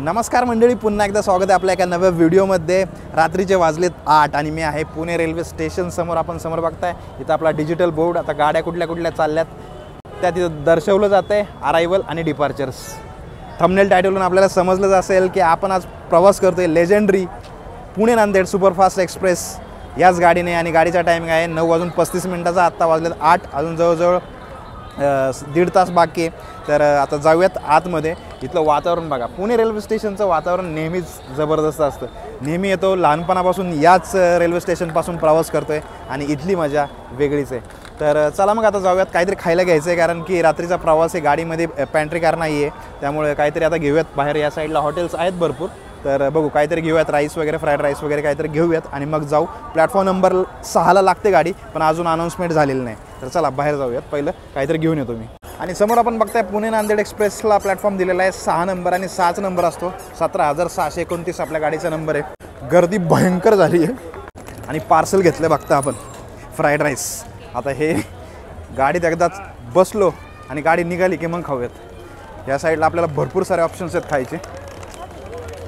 नमस्कार मंडळी, पुन्हा एकदा स्वागत आहे आपल्या एका नव्या व्हिडिओमध्ये। रात्रीचे वाजलेत 8 आणि मी आहे पुणे रेल्वे स्टेशन समोर। आपण समोर बघताय इथं आपला डिजिटल बोर्ड, आता गाड्या कुठल्या कुठल्या चालल्यात त्या तिथं दर्शवलं जातंय, अरायवल आणि डिपार्चर्स। थंबनेल टायटलवरून आपल्याला समजलं असेल की आपण आज प्रवास करतोय legendary Pune Nanded superfast express याच गाडीने, आणि गाडीचा टायमिंग आहे 9:35 आत्ता वाजलेत 8, अजून जवळजवळ 1.5 तास बाकी आहे। तर आता जाऊयात आतमध्ये। इथलं वातावरण बघा, पुणे रेल्वे स्टेशनचं वातावरण नेहमीच जबरदस्त असतं। नेहमी येतो, लहानपणापासून याच रेल्वे स्टेशनपासून प्रवास करतोय आणि इथली मजा वेगळीच आहे। तर चला मग आता जाऊयात, काहीतरी खायला घ्यायचं आहे, कारण की रात्रीचा प्रवास आहे, गाडीमध्ये पॅन्ट्री कार नाही आहे, त्यामुळे काहीतरी आता घेऊयात। बाहेर या साईडला हॉटेल्स आहेत भरपूर, तर बघू काहीतरी घेऊयात, राईस वगैरे, फ्राईड राईस वगैरे काहीतरी घेऊयात आणि मग जाऊ। प्लॅटफॉर्म नंबर 6ला लागते गाडी, पण अजून अनाऊन्समेंट झालेली नाही। तर चला बाहेर जाऊयात, पहिलं काहीतरी घेऊन येतो मी। आणि समोर आपण बघताय पुणे नांदेड एक्सप्रेसला प्लॅटफॉर्म दिलेला आहे 6 नंबर, आणि 6च नंबर असतो। 17,629 आपल्या गाडीचा नंबर आहे। गर्दी भयंकर झाली आहे आणि पार्सल घेतलं बघता आपण, फ्राईड राईस। आता हे गाडीत एकदाच बसलो आणि गाडी निघाली की मग खाऊयात। या साईडला आपल्याला भरपूर सारे ऑप्शन्स आहेत खायचे।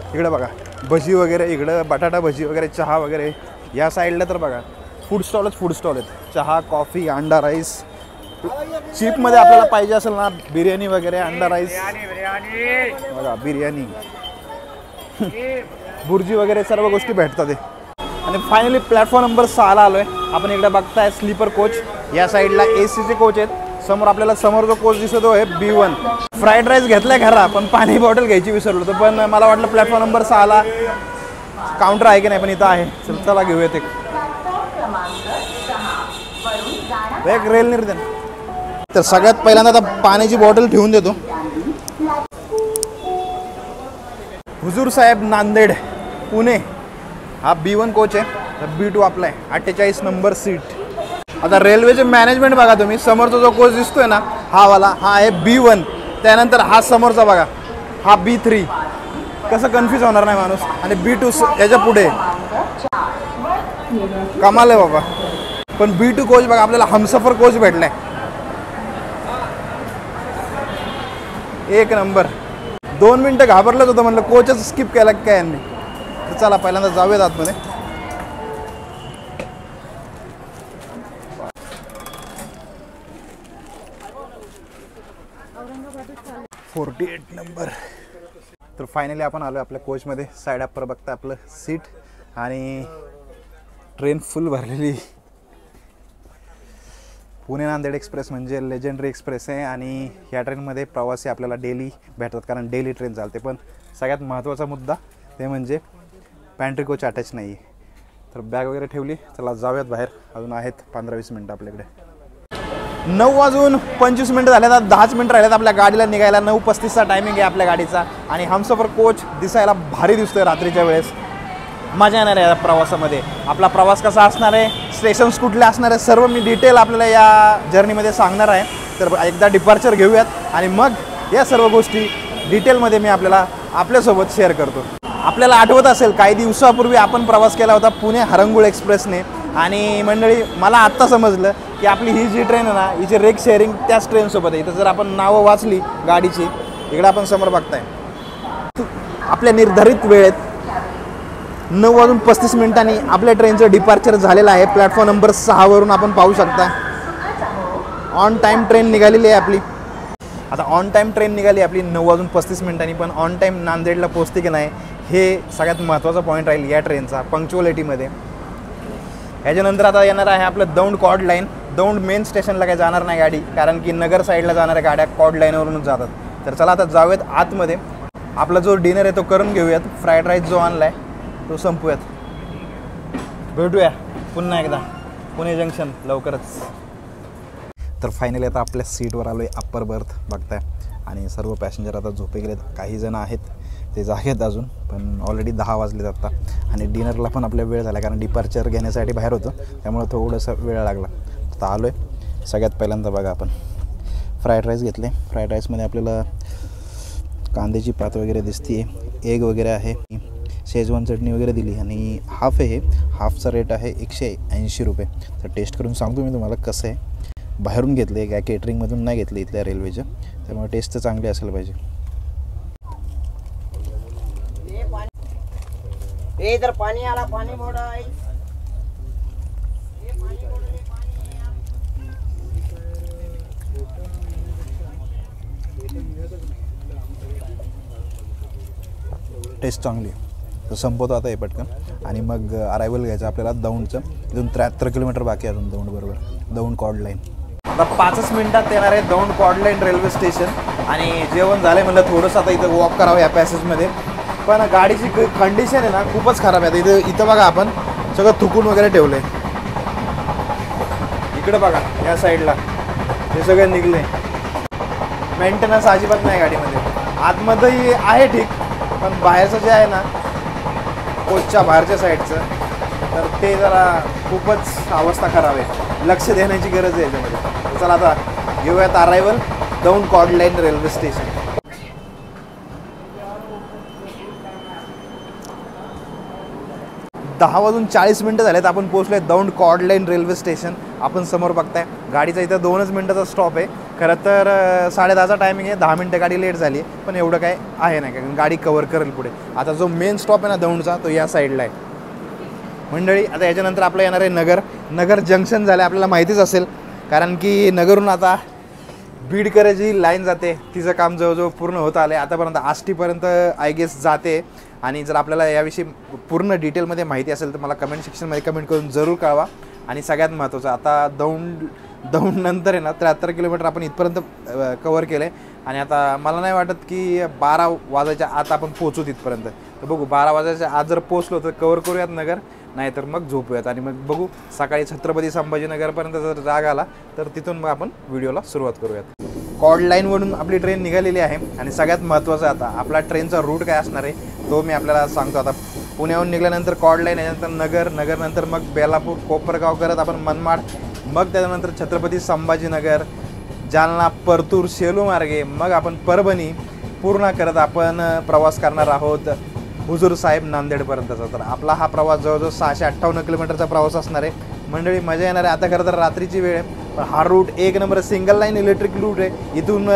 इकडे बघा भजी वगैरे, इकडं बटाटा भजी वगैरे, चहा वगैरे। या साईडला तर बघा फूड स्टॉल आहेत, चहा, कॉफी, अंडा राईस। चीपमध्ये आपल्याला पाहिजे असेल ना, बिर्याणी वगैरे, अंडा राईस बघा, बिर्याणी, बुर्जी वगैरे सर्व गोष्टी भेटतात। आणि फायनली प्लॅटफॉर्म नंबर 6ला आलो आहे आपण। इकडे बघताय स्लीपर कोच, या साईडला एसीचे कोच आहेत। समोर आपल्याला समोर जो कोच दिसतो आहे B1। फ्राईड राईस घेतलाय खरा, पण पाणी बॉटल घ्यायची विसरलो होतो, पण मला वाटलं प्लॅटफॉर्म नंबर 6ला काउंटर आहे की नाही, पण इथं आहे। चला घेऊयात एक रेल निर्देन। तर सगळ्यात पहिल्यांदा आता पाण्याची बॉटल ठेवून देतो। हुजूर साहेब नांदेड पुणे हा B1 कोच आहे, तर B2 आपला आहे 48 नंबर सीट। आता रेल्वेचे मॅनेजमेंट बघा तुम्ही, समोरचा जो कोच दिसतोय ना हा वाला, हा आहे B1, त्यानंतर हा समोरचा बघा हा B3। कसं कन्फ्यूज होणार नाही माणूस। आणि B2 याच्या पुढे कमाल आहे बाबा। पण B2 कोच बघा आपल्याला हमसफर कोच भेटलाय, एक नंबर। 2 मिनटं घाबरलंच होतं, म्हणलं कोचच स्किप केला काय यांनी। तर चला पहिल्यांदा जाऊयात आतमध्ये। 48 नंबर। तर फायनली आपण आलो आपल्या कोचमध्ये। साईड अप्पर बघता आपलं सीट, आणि ट्रेन फुल भरलेली। पुणे नांदेड एक्सप्रेस म्हणजे लेजेंडरी एक्सप्रेस आहे, आणि ह्या ट्रेनमध्ये प्रवासी आपल्याला डेली भेटतात, कारण डेली ट्रेन चालते। पण सगळ्यात महत्त्वाचा मुद्दा ते म्हणजे पॅन्ट्री कोच अटॅच नाही आहे। तर बॅग वगैरे ठेवली, चला जाऊयात बाहेर। अजून आहेत 15-20 मिनटं आपल्याकडे। 9:25 झाले, आता 10 मिनटं राहिलेत आपल्या गाडीला निघायला। 9:35चा टायमिंग आहे आपल्या गाडीचा, आणि हमसफर कोच दिसायला भारी दिसतोय रात्रीच्या वेळेस। मजा येणार आहे या प्रवासामध्ये। आपला प्रवास कसा असणार आहे, स्टेशन्स कुठले असणार आहे, सर्व मी डिटेल आपल्याला या जर्नीमध्ये सांगणार आहे। तर एकदा डिपार्चर घेऊयात आणि मग या सर्व गोष्टी डिटेलमध्ये मी आपल्यासोबत शेअर करतो। आपल्याला आठवत असेल काही दिवसापूर्वी आपण प्रवास केला होता पुणे हरंगुळ एक्सप्रेसने, आणि मंडळी मला आत्ता समजलं की आपली ही जी ट्रेन आहे ना, हिची रेक शेअरिंग त्याच ट्रेनसोबत आहे। इथं जर आपण नावं वाचली गाडीची, इकडे आपण समोर बघताय आपल्या निर्धारित वेळेत 9:35 आपल्या ट्रेनचं डिपार्चर झालेलं आहे। प्लॅटफॉर्म नंबर 6वरून आपण पाहू शकता ऑन टाईम ट्रेन निघालेली आहे आपली। आता ऑन टाईम ट्रेन निघाली आपली 9:35, पण ऑन टाईम नांदेडला पोहोचते की नाही हे सगळ्यात महत्त्वाचा पॉईंट राहील या ट्रेनचा, पंक्च्युअलिटीमध्ये। ह्याच्यानंतर आता येणार आहे आपलं Daund cod line. Daund main स्टेशनला काही जाणार नाही गाडी, कारण की नगर साईडला जाणाऱ्या गाड्या कॉड लाईनवरूनच जातात। तर चला आता जाऊयात आतमध्ये। आपला जो डिनर आहे तो करून घेऊयात, फ्राईड राईस जो आणला आहे तो संपूयात। भेटूया पुन्हा एकदा पुणे जंक्शन लवकरच। तर फायनली आता आपल्या सीटवर आलो आहे, अप्पर बर्थ बघताय, आणि सर्व पॅसेंजर आता झोपे गेलेत। काही जण आहेत ते जागेत अजून, पण ऑलरेडी 10 वाजलेत आत्ता, आणि डिनरला पण आपल्या वेळ झाला, कारण डिपार्चर घेण्यासाठी बाहेर होतं, त्यामुळे थोडंसं वेळ लागला। आता आलो आहे। सगळ्यात पहिल्यांदा बघा आपण फ्राईड राईस घेतले। फ्राईड राईसमध्ये आपल्याला कांद्याची पात वगैरे दिसते, एग वगैरे आहे, शेजवान चटणी वगैरे दिली, आणि हाफ आहे। हाफचा रेट आहे 180 रुपये। तर टेस्ट करून सांगतो मी तुम्हाला कसं आहे। बाहेरून घेतले, काय केटरिंगमधून नाही घेतले इथल्या रेल्वेच्या, त्यामुळे टेस्ट तर चांगली असायला पाहिजे। ए इधर पानी आला, पानी मोड़ा है। टेस्ट चांगली आहे. तर संपवतो आता हे पटकन आणि मग अरायवल घ्यायचं आपल्याला दौंडचं. इथून 73 किलोमीटर बाकी आहे अजून दौंड बरोबर, दौंड कॉड लाईन. आता 5च मिनिटात येणार आहे Daund cod line railway station. आणि जेवण झालं म्हणलं थोडंसं आता इथं वॉक करावं या पॅसेजमध्ये. पण गाडीची कंडिशन आहे ना खूपच खराब आहे. आता इथं बघा आपण सगळं थुकून वगैरे ठेवलं आहे. इकडे बघा या साईडला हे सगळे निघले. मेंटेनन्स अजिबात नाही गाडीमध्ये. आतमध्येही आहे ठीक, पण बाहेरचं जे आहे ना कोचच्या बाहेरच्या साईडचं तर ते जरा खूपच अवस्था खराब आहे. लक्ष देण्याची गरज आहे याच्यामध्ये. चला आता घेऊयात arrival Daund cod line railway station. 10:40 झालेत. आपण पोहोचलोय Daund cod line railway station. आपण समोर बघताय गाडीचा इथं 2च मिनिटाचा स्टॉप आहे. खरं तर 10:30चा टायमिंग आहे. 10 मिनिटं गाडी लेट झाली पण एवढं काय आहे नाही, कारण गाडी कव्हर करेल पुढे. आता जो मेन स्टॉप आहे ना दौंडचा तो या साईडला आहे मंडळी. आता याच्यानंतर आपलं येणार आहे नगर जंक्शन झालं आपल्याला माहितीच असेल, कारण की नगरहून आता बीडकडे जी लाईन जाते तिचं काम जवळजवळ पूर्ण होत आलं आहे. आतापर्यंत आष्टीपर्यंत आय गेस जाते. आणि जर आपल्याला याविषयी पूर्ण डिटेलमध्ये माहिती असेल तर मला कमेंट सेक्शनमध्ये कमेंट करून जरूर कळवा. आणि सगळ्यात महत्त्वाचं आता दौंड नंतर आहे ना 73 किलोमीटर आपण इथपर्यंत कवर केलं आहे. आणि आता मला नाही वाटत की 12 वाजायच्या आत आपण पोचू तिथपर्यंत. तर बघू 12 वाजायच्या आत जर पोचलो तर कवर करूयात नगर, नाहीतर मग झोपूयात. आणि मग बघू सकाळी छत्रपती संभाजीनगरपर्यंत जर जाग आला तर तिथून मग आपण व्हिडिओला सुरुवात करूयात. कॉड लाईनवरून आपली ट्रेन निघालेली आहे. आणि सगळ्यात महत्त्वाचं आता आपला ट्रेनचा रूट काय असणार आहे तो मी आपल्याला सांगतो. आता पुण्याहून निघाल्यानंतर कॉड लाईन, याच्यानंतर नगरनंतर मग बेलापूर कोपरगाव करत आपण मनमाड, मग त्याच्यानंतर छत्रपती संभाजीनगर, जालना, परतूर, सेलू मार्गे मग आपण परभणी पूर्ण करत आपण प्रवास करणार आहोत हुजूर साहेब नांदेडपर्यंतचा. तर आपला हा प्रवास जवळजवळ 658 किलोमीटरचा प्रवास असणार आहे मंडळी. मजा येणार आहे. आता खरं तर रात्रीची वेळ आहे पण हा रूट एक number single line electric route आहे. इथून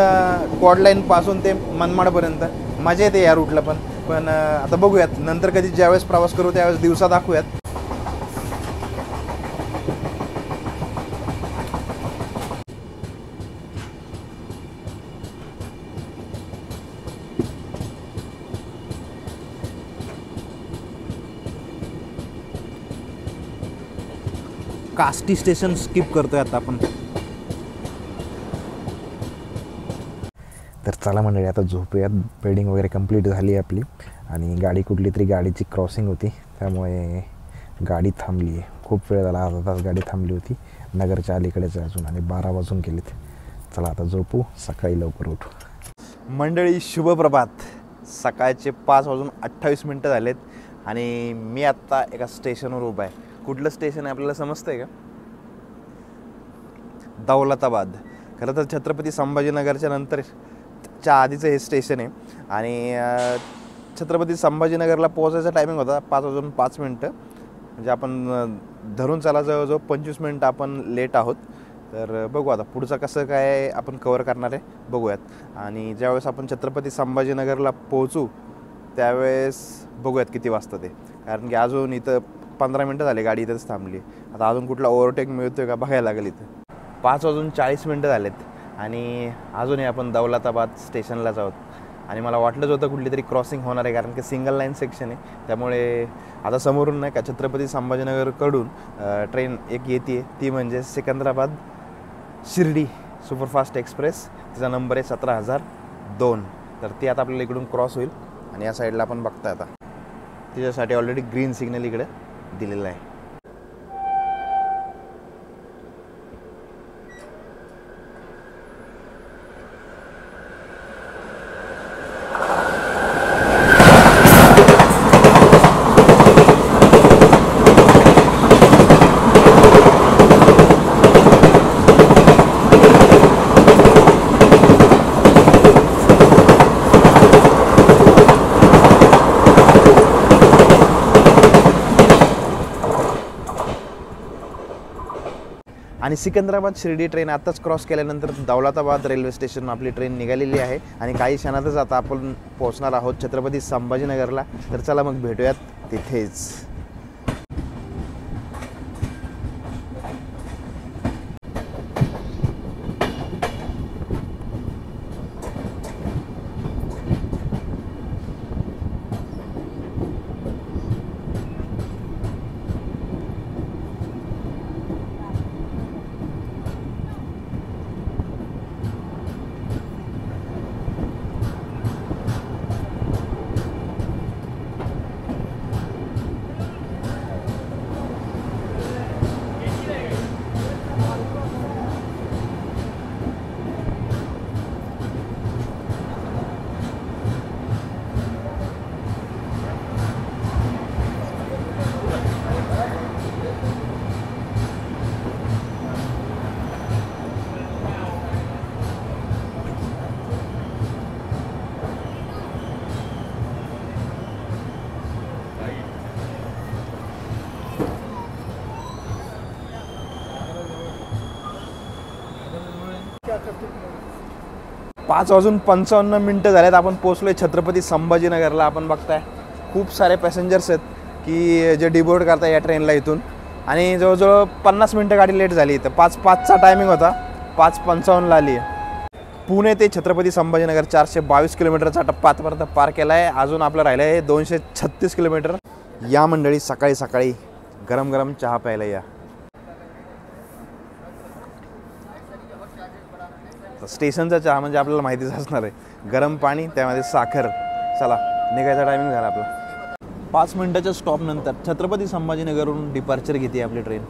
कॉड लाईनपासून ते मनमाडपर्यंत मजा येते या रूटला. पण आता बघूयात नंतर कधी ज्यावेळेस प्रवास करू त्यावेळेस दिवसा दाखवूयात. काष्टी स्टेशन स्किप करतोय आता आपण. तर चला मंडळी आता झोपूयात. बेडिंग वगैरे कंप्लीट झाली आहे आपली. आणि गाडी कुठली तरी गाडीची क्रॉसिंग होती त्यामुळे गाडी थांबली आहे. खूप वेळ झाला, अर्धा तास गाडी थांबली होती. नगरच्या अलीकडेच अजून आणि 12 वाजून गेलेत. चला आता झोपू, सकाळी लवकर उठू. मंडळी शुभप्रभात. सकाळचे 5:28 झालेत आणि मी आत्ता एका स्टेशनवर उभा आहे. कुठलं स्टेशन आहे आपल्याला समजतं आहे का? दौलताबाद. खरं तर छत्रपती संभाजीनगरच्या नंतरच्या आधीचं हे स्टेशन आहे. आणि छत्रपती संभाजीनगरला पोहोचायचा टायमिंग होता 5:05 म्हणजे आपण धरून चला जवळजवळ 25 मिनटं आपण लेट आहोत. तर बघू आता पुढचं कसं काय आपण कवर करणार आहे बघूयात. आणि ज्यावेळेस आपण छत्रपती संभाजीनगरला पोहोचू त्यावेळेस बघूयात किती वाजता ते, कारण की अजून इथं 15 मिनटं झाले गाडी इथंच थांबली. आता अजून कुठला ओव्हरटेक मिळतोय का बघायला लागेल. इथं 5:40 झालेत आणि अजूनही आपण दौलताबाद स्टेशनलाच आहोत. आणि मला वाटलंच होतं कुठली तरी क्रॉसिंग होणार आहे, कारण की सिंगल लाईन सेक्शन आहे. त्यामुळे आता समोरून नाही का छत्रपती संभाजीनगरकडून ट्रेन एक येते, ती म्हणजे सिकंदराबाद शिर्डी सुपरफास्ट एक्सप्रेस. तिचा नंबर आहे 17,002. तर ती आता आपल्याला इकडून क्रॉस होईल. आणि या साईडला आपण बघताय आता तिच्यासाठी ऑलरेडी ग्रीन सिग्नल इकडे दिलेला आहे. आणि सिकंदराबाद शिर्डी ट्रेन आत्ताच क्रॉस केल्यानंतर दौलताबाद रेल्वे स्टेशन आपली ट्रेन निघालेली आहे. आणि काही क्षणातच आता आपण पोहोचणार आहोत छत्रपती संभाजीनगरला. तर चला मग भेटूयात तिथेच. पाच वाजून 55 मिनटं झाल्यात. आपण पोहोचलोय छत्रपती संभाजीनगरला. आपण बघताय खूप सारे पॅसेंजर्स आहेत की जे डिबोर्ड करताय या ट्रेनला इथून. आणि जवळजवळ 50 मिनटं गाडी लेट झाली. तर 5:05चा टायमिंग होता, 5:55ला आली आहे. पुणे ते छत्रपती संभाजीनगर 422 किलोमीटरचा टप्पा आतापर्यंत पार केला आहे. अजून आपलं राहिलं आहे 236 किलोमीटर. या मंडळी सकाळी सकाळी गरम गरम चहा प्यायला या. स्टेशनचा चहा म्हणजे आपल्याला माहितीच असणार आहे, गरम पाणी त्यामध्ये साखर. चला निघायचा टायमिंग झाला आपला. 5 मिनिटाच्या स्टॉपनंतर छत्रपती संभाजीनगरवरून डिपार्चर घेते आपली ट्रेन.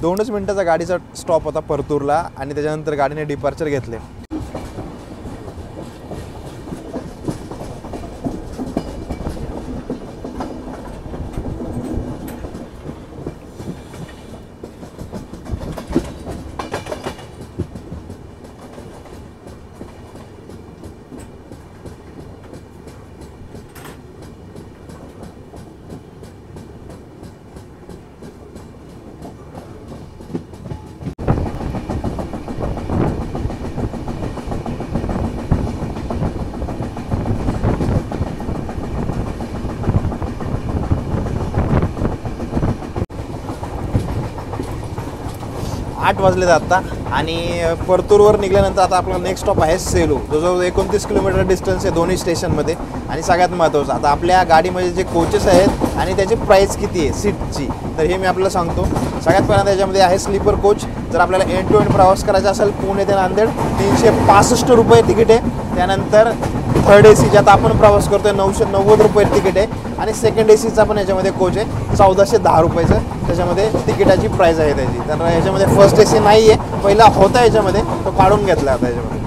दोनच मिनिटाचा गाडीचा स्टॉप होता परतूरला आणि त्याच्यानंतर गाडीने डिपार्चर घेतले. आठ वाजलेत आता आणि परतूरवर निघाल्यानंतर आता आपला नेक्स्ट स्टॉप आहे सेलू. जवळजवळ 29 किलोमीटर डिस्टन्स आहे दोन्ही स्टेशनमध्ये. आणि सगळ्यात महत्त्वाचं आता आपल्या गाडीमध्ये जे कोचेस आहेत आणि त्याची प्राईस किती आहे सीटची, तर हे मी आपल्याला सांगतो. सगळ्यात पहिल्यांदा त्याच्यामध्ये आहे स्लीपर कोच. जर आपल्याला एंड टू एंड प्रवास करायचा असेल पुणे ते नांदेड 365 रुपये तिकीट आहे. त्यानंतर थर्ड AC ज्यात आपण प्रवास करतोय 990 रुपये तिकीट आहे. आणि सेकंड एसीचा पण याच्यामध्ये कोच आहे 1410 रुपयाचं, त्याच्यामध्ये तिकिटाची प्राईस आहे त्याची. तर याच्यामध्ये फर्स्ट एसी नाही आहे, पहिला होता याच्यामध्ये, तो काढून घेतला आता याच्यामध्ये.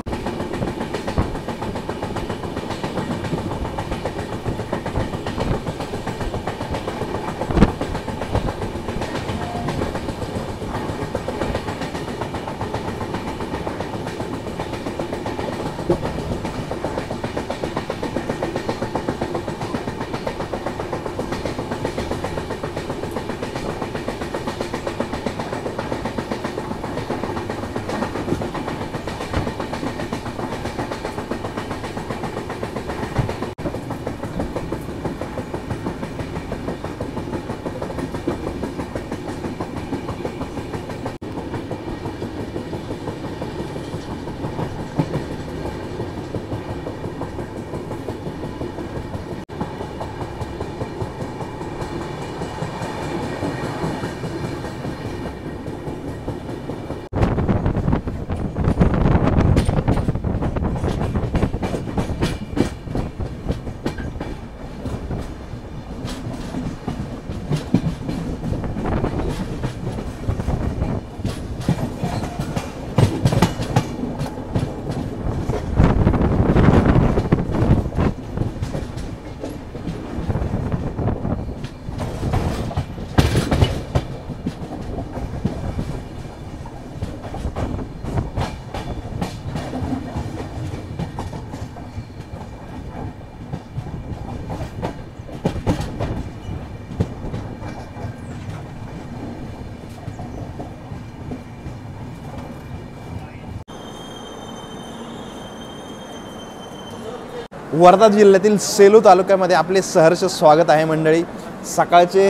वर्धा जिल्ह्यातील सेलू तालुक्यामध्ये आपले सहर्ष स्वागत आहे मंडळी. सकाळचे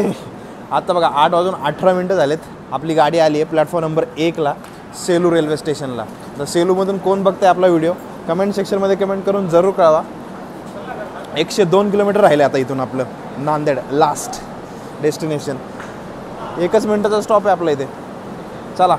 आता बघा 8:18 झालेत. आपली गाडी आली आहे प्लॅटफॉर्म नंबर 1ला सेलू रेल्वे स्टेशनला. तर सेलूमधून कोण बघताय आपला व्हिडिओ कमेंट सेक्शनमध्ये कमेंट करून जरूर कळवा. 102 किलोमीटर राहिले आता इथून आपलं नांदेड लास्ट डेस्टिनेशन. 1 मिनिटाचा स्टॉप आहे आपला इथे. चला.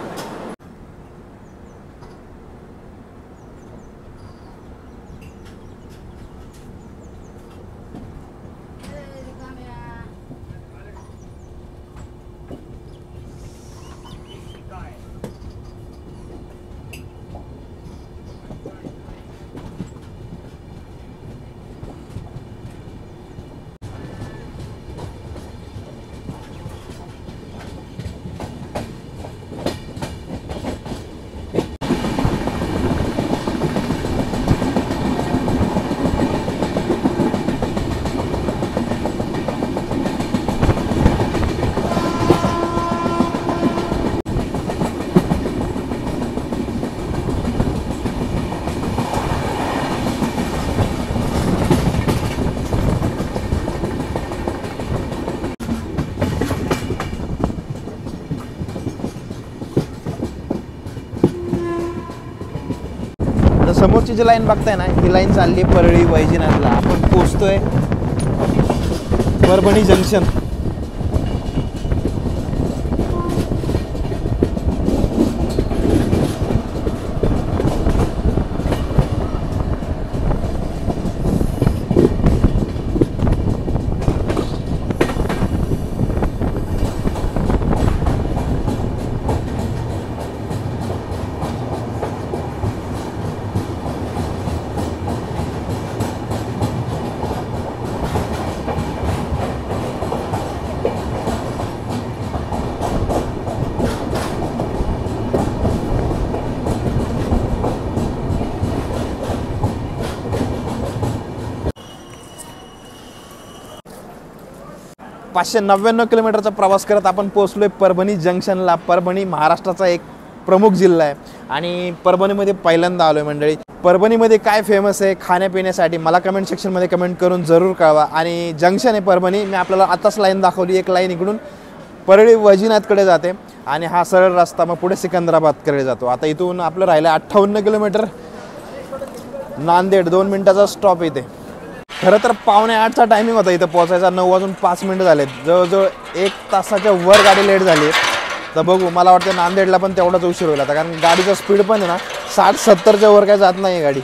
समोरची जी लाईन बघताय ना, ही लाईन चालली आहे परळी वैजनाथला. आपण पोचतोय परभणी जंक्शन. $599 किलोमीटरचा प्रवास करत आपण पोहोचलोय परभणी जंक्शनला. परभणी महाराष्ट्राचा एक प्रमुख जिल्हा आहे आणि परभणीमध्ये पहिल्यांदा आलोय मंडळी. परभणीमध्ये काय फेमस आहे खाण्यापिण्यासाठी मला कमेंट सेक्शनमध्ये कमेंट करून जरूर कळवा. आणि जंक्शन आहे परभणी. मी आपल्याला आताच लाईन दाखवली. एक लाईन इकडून परळी वैजनाथकडे जाते आणि हा सरळ रस्ता मग पुढे सिकंदराबादकडे जातो. आता इथून आपलं राहिलं 58 किलोमीटर. नांदेड 2 मिनिटाचा स्टॉप इथे. खरं तर 7:45चा टायमिंग होता इथं पोहोचायचा. 9:05 झालेत. जवळजवळ 1 तासाच्या वर गाडी लेट झाली. तर बघू, मला वाटतं नांदेडला पण तेवढाच उशीर होईल आता, कारण गाडीचा स्पीड पण आहे ना 60-70च्या वर काय जात नाही गाडी.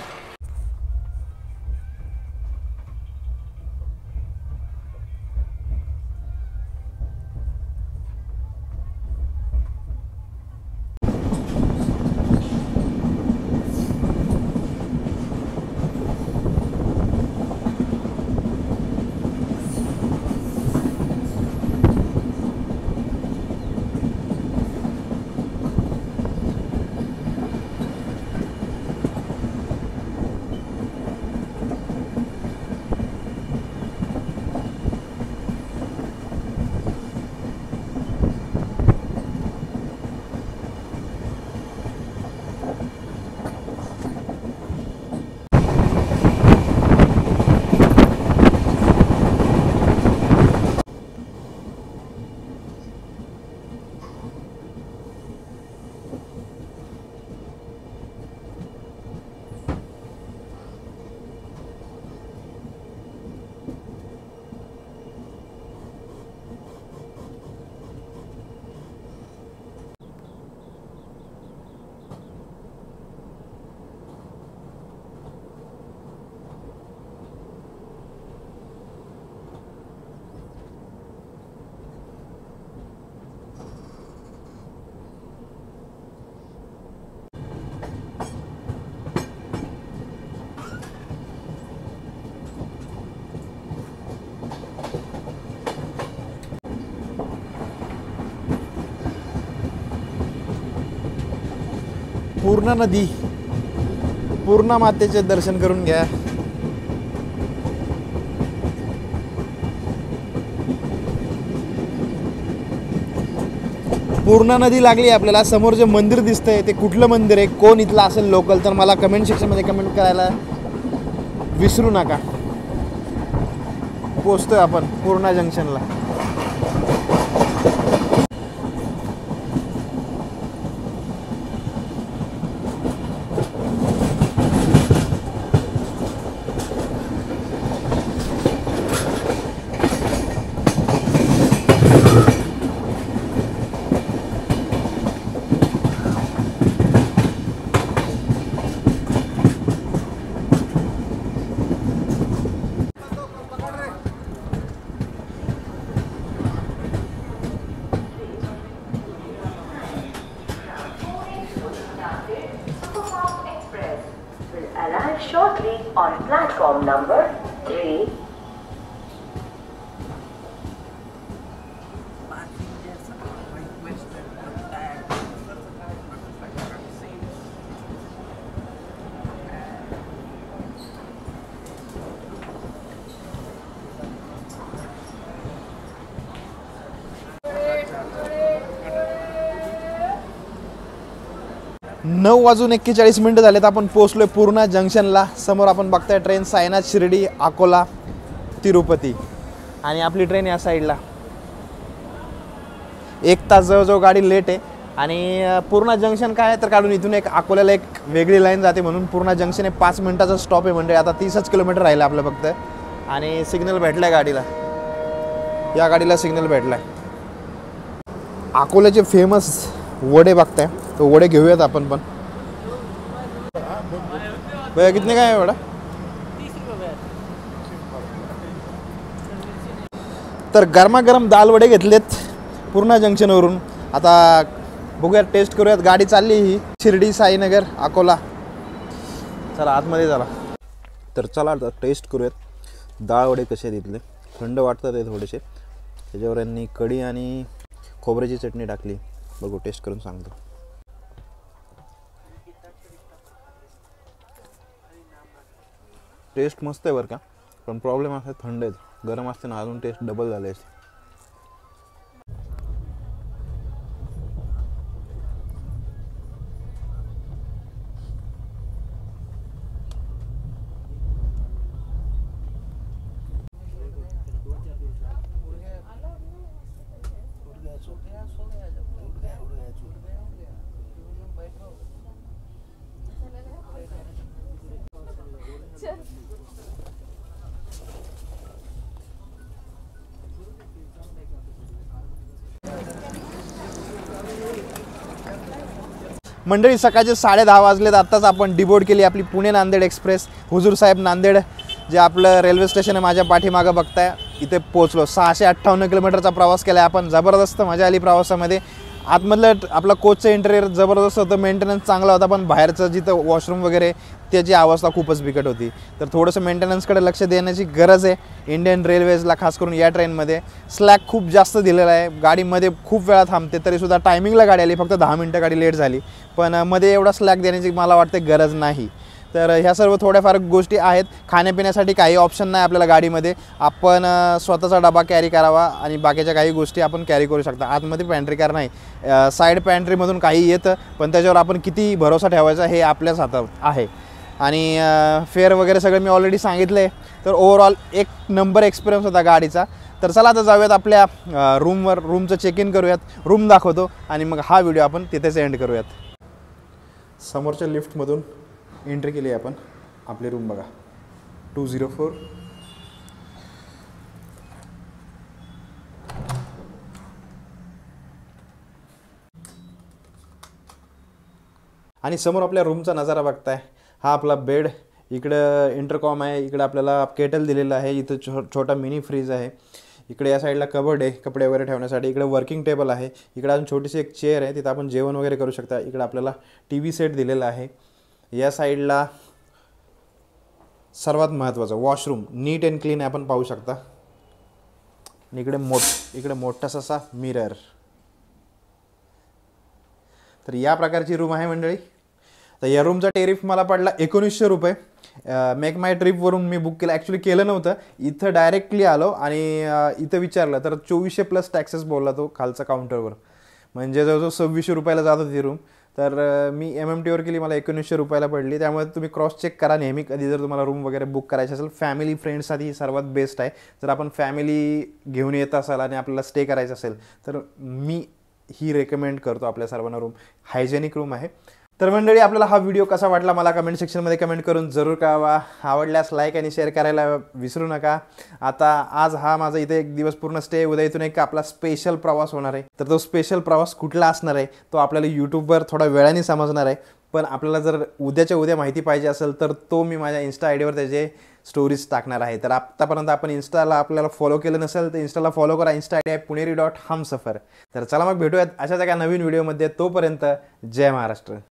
पूर्णा नदी, पूर्णा मातेचे दर्शन करून घ्या. पूर्णा नदी लागली आपल्याला. समोर जे मंदिर दिसतंय ते कुठलं मंदिर आहे, कोण इथला असेल लोकल, तर मला कमेंट सेक्शनमध्ये कमेंट करायला विसरू नका. पोचतोय आपण Purna जंक्शनला. Arrive shortly on platform number 3. नऊ वाजून 41 मिनिटं झालेत. आपण पोहोचलोय पूर्णा जंक्शनला. समोर आपण बघताय ट्रेन सायनाथ, शिर्डी, अकोला, तिरुपती. आणि आपली ट्रेन या साईडला. 1 तास जवळजवळ गाडी लेट आहे. आणि पूर्णा जंक्शन काय आहे तर काढून इथून एक अकोल्याला एक वेगळी लाईन जाते, म्हणून पूर्णा जंक्शन हे 5 मिनिटाचा स्टॉप आहे. म्हणजे आता 30च किलोमीटर राहिलं आपलं फक्त. आणि सिग्नल भेटलाय गाडीला. या गाडीला सिग्नल भेटलाय. अकोल्याचे फेमस वडे बघताय, तो वडे घेऊयात आपण पण. भैया कितने का है वडा? 30 रुपये. तर गरमागरम दाल वडे घेतलेत पूर्णा जंक्शनवरून. आता बघूयात, टेस्ट करूयात. गाडी चालली ही शिर्डी, साईनगर, अकोला. चला आतमध्ये चला. तर चला आता टेस्ट करूयात दाल वडे कसे आहेत इथले. थंड वाटतात ते थोडेसे. त्याच्यावर यांनी कढी आणि खोबऱ्याची चटणी टाकली. बघू, टेस्ट करून सांगतो. टेस्ट मस्त आहे बरं का, पण प्रॉब्लेम असा थंड आहेत. गरम असते ना अजून टेस्ट डबल झाले असते. मंडळी, सकाळचे 10:30 वाजलेत. आत्ताच आपण डिबोर्ड केली आपली पुणे नांदेड एक्सप्रेस. हुजूर साहेब नांदेड, जे आपलं रेल्वे स्टेशन आहे माझ्या पाठीमागं बघताय, इथे पोहोचलो. 658 किलोमीटरचा प्रवास केला आपण. जबरदस्त मजा आली प्रवासामध्ये. आतमधलं आपला कोचचं इंटेरियर जबरदस्त होतं, मेंटेनन्स चांगला होता, पण बाहेरचं जिथं वॉशरूम वगैरे त्याची अवस्था खूपच बिकट होती. तर थोडंसं मेंटेनन्सकडे लक्ष देण्याची गरज आहे इंडियन रेल्वेजला, खास करून या ट्रेनमध्ये. स्लॅक खूप जास्त दिलेला आहे. गाडीमध्ये खूप वेळा थांबते, तरीसुद्धा टायमिंगला गाडी आली, फक्त 10 मिनटं गाडी लेट झाली. पण मध्ये एवढा स्लॅक देण्याची मला वाटते गरज नाही. तर ह्या सर्व थोड्याफार गोष्टी आहेत. खाण्यापिण्यासाठी काही ऑप्शन नाही आपल्याला गाडीमध्ये. आपण स्वतःचा डबा कॅरी करावा आणि बाकीच्या काही गोष्टी आपण कॅरी करू शकता. आतमध्ये पॅन्ट्री कार नाही, साईड पॅन्ट्रीमधून काही येतं, पण त्याच्यावर आपण किती भरोसा ठेवायचा हे आपल्याच हातात आहे. आणि फेअर वगैरे सगळं मी ऑलरेडी सांगितलं आहे. तर ओव्हरऑल एक नंबर एक्सपिरियन्स होता गाडीचा. तर चला आता जाऊयात आपल्या रूमवर. रूमचं चेक इन करूयात, रूम दाखवतो आणि मग हा व्हिडिओ आपण तिथेच एंड करूयात. समोरच्या लिफ्टमधून एंट्री केली आहे आपण. आपली रूम बघा, 204. आणि समोर आपल्या रूमचा नजारा बघताय. हा आपला बेड, इकडं इंटरकॉम आहे, इकडे आपल्याला केटल दिलेलं आहे, इथं छोटा मिनी फ्रीज आहे, इकडे या साईडला कबर्ड आहे कपडे वगैरे ठेवण्यासाठी, इकडे वर्किंग टेबल आहे, इकडे अजून छोटीशी एक चेअर आहे, तिथं आपण जेवण वगैरे करू शकता. इकडे आपल्याला TV सेट दिलेला आहे. या साईडला सर्वात महत्त्वाचं वॉशरूम, नीट अँड क्लीन आपण पाहू शकता. इकडे मोठासा असा मिरर. तर या प्रकारची रूम आहे मंडळी. तर या रूमचा टेरिफ मला पडला 1900 रुपये. मेक माय ट्रिपवरून मी बुक केलं, ॲक्च्युली केलं नव्हतं, इथं डायरेक्टली आलो आणि इथं विचारलं तर 2400 प्लस टॅक्सेस बोलला तो खालचा काउंटरवर, म्हणजे जवळजवळ 2600 रुपयाला जात होती रूम. तर मी MMTवर केली, मला 1900 रुपयाला पडली. त्यामुळे तुम्ही क्रॉस चेक करा नेहमी कधी जर तुम्हाला रूम वगैरे बुक करायची असेल. फॅमिली फ्रेंड्ससाठी ही सर्वात बेस्ट आहे. जर आपण फॅमिली घेऊन येत असाल आणि आपल्याला स्टे करायचं असेल तर मी ही रेकमेंड करतो आपल्या सर्वांना रूम. हायजेनिक रूम आहे. तर मंडळी, आपल्याला हा व्हिडिओ कसा वाटला मला कमेंट सेक्शनमध्ये कमेंट करून जरूर कळवा. आवडल्यास लाईक आणि शेअर करायला विसरू नका. आता आज हा माझा इथे एक दिवस पूर्ण स्टे, उद्या इथून एक आपला स्पेशल प्रवास होणार आहे. तर तो स्पेशल प्रवास कुठला असणार आहे तो आपल्याला यूट्यूबवर थोड्या वेळाने समजणार आहे. पण आपल्याला जर उद्याच्या उद्या माहिती पाहिजे असेल तर तो मी माझ्या इन्स्टा आयडीवर त्याचे स्टोरीज टाकणार आहे. तर आत्तापर्यंत आपण इन्स्टाला आपल्याला फॉलो केलं नसेल तर इन्स्टाला फॉलो करा. इन्स्टा आयडी आहे पुणेरी.हमसफर. तर चला मग भेटूयात अशाच एका नवीन व्हिडिओमध्ये. तोपर्यंत जय महाराष्ट्र.